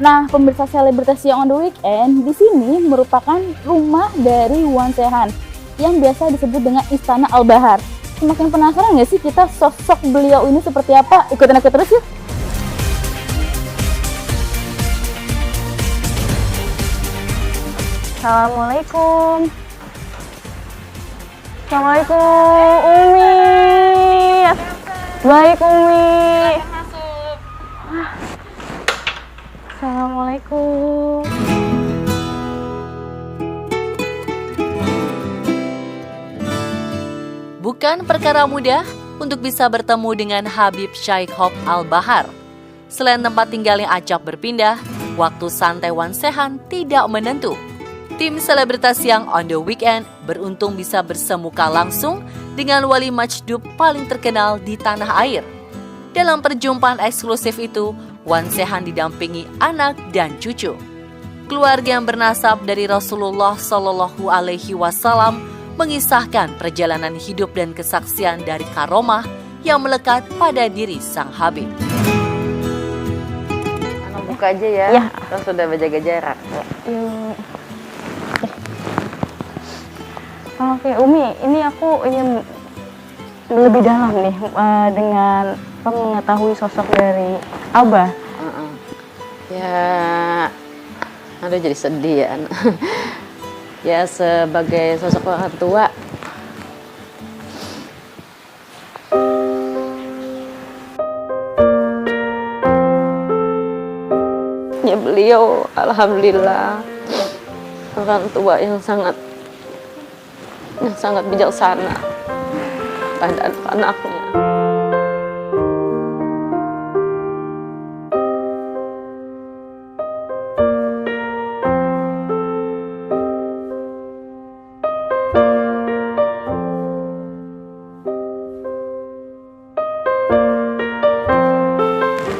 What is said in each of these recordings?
Nah, pemirsa selebritas yang on the weekend, di sini merupakan rumah dari Wan Se-han yang biasa disebut dengan Istana Al-Bahar. Semakin penasaran nggak sih kita sosok beliau ini seperti apa? Ikutin aku terus yuk! Assalamualaikum. Assalamualaikum, Umi. Baik, Umi. Assalamualaikum. Bukan perkara mudah untuk bisa bertemu dengan Habib Syaikh Al-Bahar. Selain tempat tinggal yang acap berpindah, waktu santai Wan Se-han tidak menentu. Tim selebritas yang on the weekend beruntung bisa bersemuka langsung dengan wali majdub paling terkenal di tanah air. Dalam perjumpaan eksklusif itu, Wan Se-han didampingi anak dan cucu. Keluarga yang bernasab dari Rasulullah Shallallahu Alaihi Wasallam mengisahkan perjalanan hidup dan kesaksian dari karomah yang melekat pada diri sang Habib. Buka aja ya, Ya. Kan sudah menjaga jarak. Oke, Umi, ini aku ingin lebih dalam nih dengan mengetahui sosok dari Abah. Ya, aduh jadi sedih ya. Ya sebagai sosok orang tua, ya beliau alhamdulillah orang tua yang sangat bijaksana pada anak-anaknya.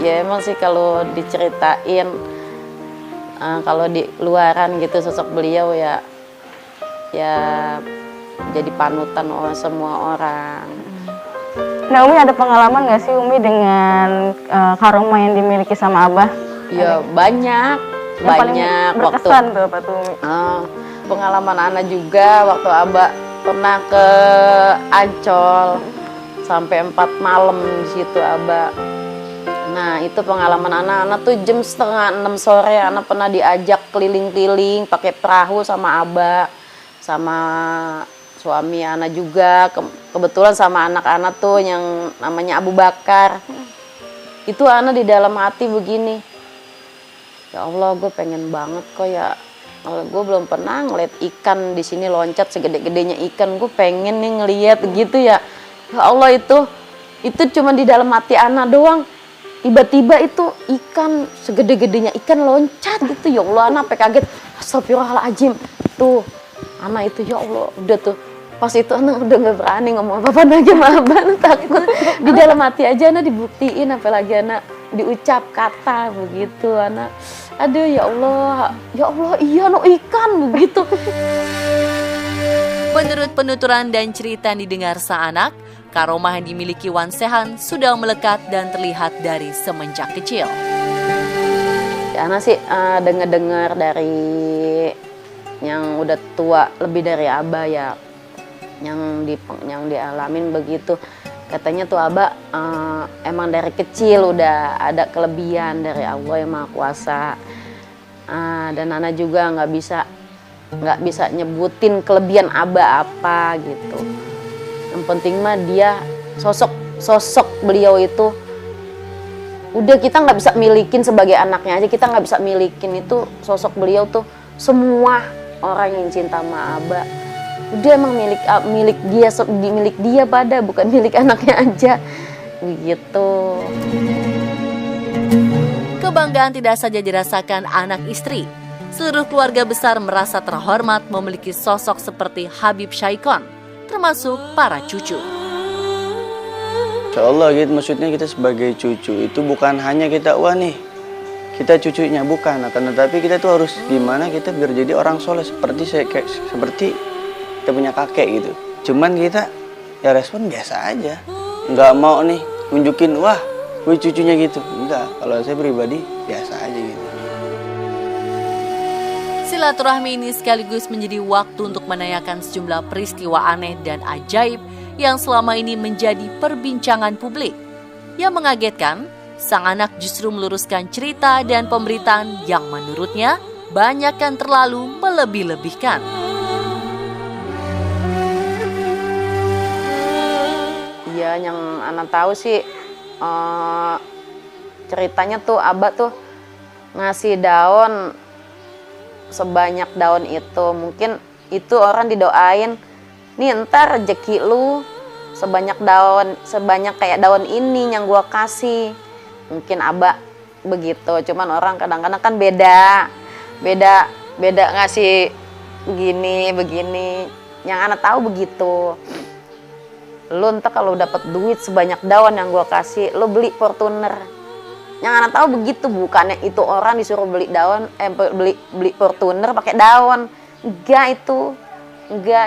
Ya emang sih kalau diceritain, kalau di luaran gitu sosok beliau ya jadi panutan semua orang. Nah, Umi ada pengalaman nggak sih Umi dengan karomah yang dimiliki sama Abah? Ya banyak Paling berkesan tuh apa tuh Umi? Pengalaman Ana juga waktu Abah pernah ke Ancol sampai 4 malam di situ Abah. Nah itu pengalaman anak tuh jam 5:30 sore Ana pernah diajak keliling-keliling pakai perahu sama Abah, sama suami Ana juga, kebetulan sama anak-anak tuh yang namanya Abu Bakar. Itu Ana di dalam hati begini, ya Allah gue pengen banget kok ya, gue belum pernah ngeliat ikan di sini loncat segede-gedenya ikan, gue pengen nih ngeliat gitu ya. Ya Allah itu cuma di dalam hati Ana doang. Tiba-tiba itu ikan segede-gedenya ikan loncat gitu, ya Allah Ana sampai kaget, astagfirullahaladzim. Tuh Ana itu ya Allah udah tuh pas itu Ana udah nggak berani ngomong apa-apa lagi sama Abah, takut. Di dalam hati aja Ana dibuktiin, apalagi Ana diucap kata begitu Ana. Aduh ya Allah iya no ikan begitu. Menurut penuturan dan cerita yang didengar sang anak, karomah yang dimiliki Wan Se-han sudah melekat dan terlihat dari semenjak kecil. Ya, Ana sih dengar dari yang udah tua lebih dari Abah ya, yang dialamin begitu. Katanya tuh Abah emang dari kecil udah ada kelebihan dari Allah yang Maha Kuasa. Dan Ana juga nggak bisa nyebutin kelebihan Abah apa gitu. Yang penting mah dia sosok beliau itu udah kita nggak bisa milikin sebagai anaknya aja, kita nggak bisa milikin itu sosok beliau tuh. Semua orang yang cinta sama Abah udah emang milik dia pada, bukan milik anaknya aja begitu. Kebanggaan tidak saja dirasakan anak istri. Seluruh keluarga besar merasa terhormat memiliki sosok seperti Habib Syaikh, termasuk para cucu. Insya Allah gitu, maksudnya kita sebagai cucu itu bukan hanya kita kita cucunya, bukan, akan tetapi kita tuh harus gimana kita biar jadi orang soleh seperti kita punya kakek gitu. Cuman kita ya respon biasa aja, nggak mau nunjukin wah gue cucunya gitu, enggak. Kalau saya pribadi biasa aja gitu. Silaturahmi ini sekaligus menjadi waktu untuk menanyakan sejumlah peristiwa aneh dan ajaib yang selama ini menjadi perbincangan publik. Yang mengagetkan, sang anak justru meluruskan cerita dan pemberitaan yang menurutnya banyakkan terlalu melebih-lebihkan. Iya, yang anak tahu sih ceritanya tuh Abah tuh ngasih daun sebanyak daun itu. Mungkin itu orang didoain, nih ntar rezeki lu sebanyak kayak daun ini yang gua kasih. Mungkin Abah begitu, cuman orang kadang-kadang kan beda ngasih begini. Yang anak tahu begitu. Lu ntar kalau dapat duit sebanyak daun yang gua kasih, lu beli Fortuner. Yang anak tahu begitu, bukannya itu orang disuruh beli daun, beli Fortuner pakai daun. Enggak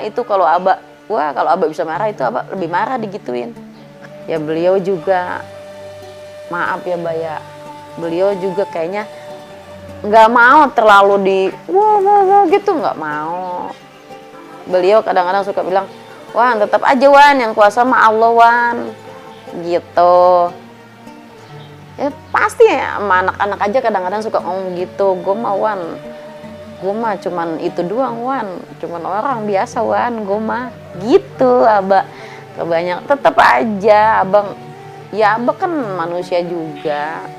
itu kalau Abah bisa marah, itu Abah lebih marah digituin. Ya beliau juga, maaf ya Mbak ya, beliau juga kayaknya nggak mau terlalu gitu, nggak mau. Beliau kadang-kadang suka bilang, Wan tetap aja Wan, yang kuasa mah Allah Wan, gitu. Ya pasti ya, sama anak-anak aja kadang-kadang suka ngomong gitu. Gue mah cuman itu doang Wan, cuman orang biasa Wan, gue mah gitu. Abah kebanyakan tetap aja abang, ya Abah kan manusia juga,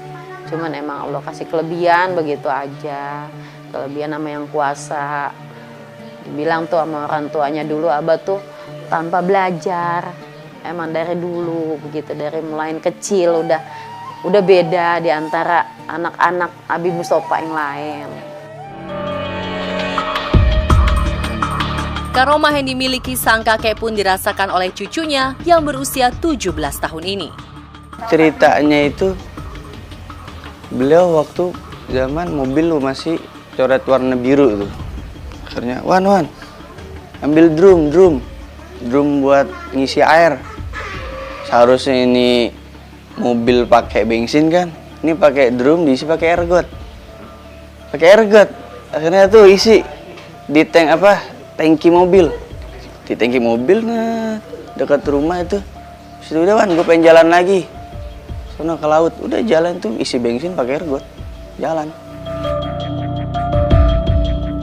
cuman emang Allah kasih kelebihan begitu aja, kelebihan sama yang kuasa. Dibilang tuh sama orang tuanya dulu, Abah tuh tanpa belajar, emang dari dulu begitu, dari mulai kecil udah beda di antara anak-anak Abi Mustofa yang lain. Karomah yang dimiliki sang kakek pun dirasakan oleh cucunya yang berusia 17 tahun ini. Ceritanya itu, beliau waktu zaman mobil lu masih coret warna biru tuh. Akhirnya, Wan, ambil drum buat ngisi air. Seharusnya ini mobil pakai bensin kan, ini pakai drum diisi pakai ergot. Akhirnya tuh isi di tangki mobil. Di tangki mobil dekat rumah itu. Situ udah Wan, gue pengen jalan lagi. Sono ke laut, udah jalan tuh isi bensin pakai ergot. Jalan.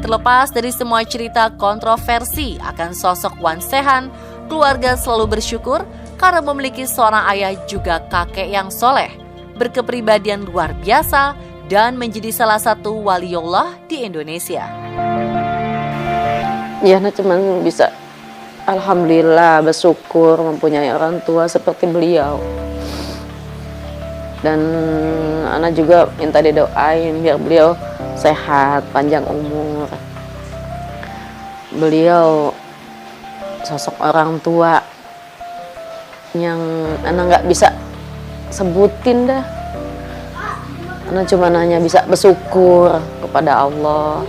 Terlepas dari semua cerita kontroversi akan sosok Wan Sehan, keluarga selalu bersyukur karena memiliki seorang ayah juga kakek yang soleh, berkepribadian luar biasa, dan menjadi salah satu waliullah di Indonesia. Ya, cuman bisa alhamdulillah bersyukur mempunyai orang tua seperti beliau. Dan anak juga minta didoain biar beliau sehat, panjang umur. Beliau sosok orang tua yang anak nggak bisa sebutin dah. Anak cuma hanya bisa bersyukur kepada Allah.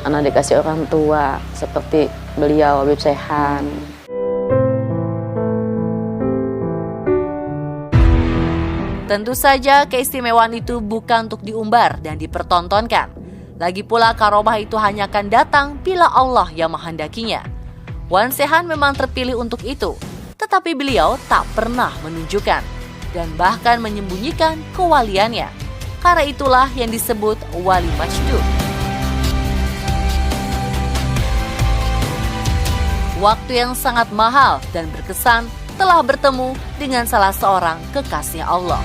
Anak dikasih orang tua seperti beliau, Habib Sehan. Tentu saja keistimewaan itu bukan untuk diumbar dan dipertontonkan. Lagi pula karomah itu hanya akan datang bila Allah yang menghendakinya. Wan Sehan memang terpilih untuk itu, tetapi beliau tak pernah menunjukkan dan bahkan menyembunyikan kewaliannya. Karena itulah yang disebut wali majdud. Waktu yang sangat mahal dan berkesan telah bertemu dengan salah seorang kekasih Allah.